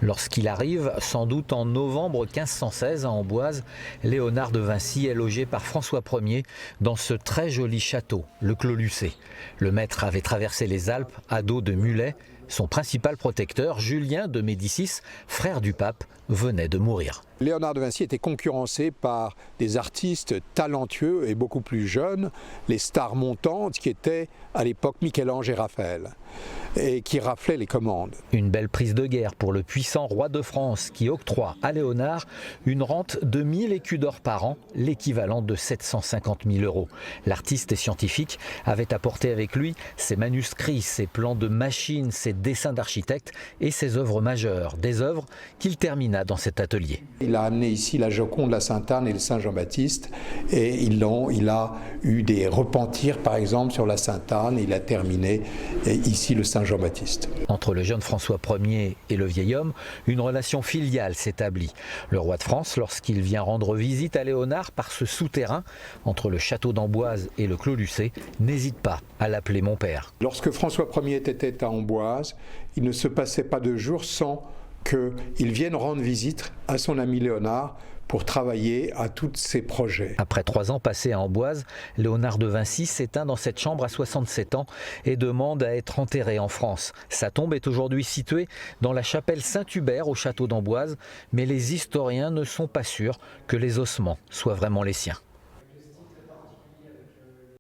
Lorsqu'il arrive, sans doute en novembre 1516 à Amboise, Léonard de Vinci est logé par François Ier dans ce très joli château, le Clos Lucé. Le maître avait traversé les Alpes à dos de mulets. Son principal protecteur, Julien de Médicis, frère du pape, venait de mourir. Léonard de Vinci était concurrencé par des artistes talentueux et beaucoup plus jeunes, les stars montantes qui étaient à l'époque Michel-Ange et Raphaël, et qui raflaient les commandes. Une belle prise de guerre pour le puissant roi de France qui octroie à Léonard une rente de 1000 écus d'or par an, l'équivalent de 750 000 €. L'artiste et scientifique avait apporté avec lui ses manuscrits, ses plans de machines, ses dessins d'architecte et ses œuvres majeures, des œuvres qu'il termina dans cet atelier. Il a amené ici la Joconde, la Sainte-Anne et le Saint-Jean-Baptiste, et il a eu des repentirs par exemple sur la Sainte-Anne, il a terminé ici le Saint-Jean-Baptiste. Entre le jeune François Ier et le vieil homme, une relation filiale s'établit. Le roi de France, lorsqu'il vient rendre visite à Léonard par ce souterrain entre le château d'Amboise et le Clos Lucé, n'hésite pas à l'appeler mon père. Lorsque François Ier était à Amboise, il ne se passait pas de jour sans qu'il vienne rendre visite à son ami Léonard pour travailler à tous ses projets. Après 3 ans passés à Amboise, Léonard de Vinci s'éteint dans cette chambre à 67 ans et demande à être enterré en France. Sa tombe est aujourd'hui située dans la chapelle Saint-Hubert au château d'Amboise, mais les historiens ne sont pas sûrs que les ossements soient vraiment les siens.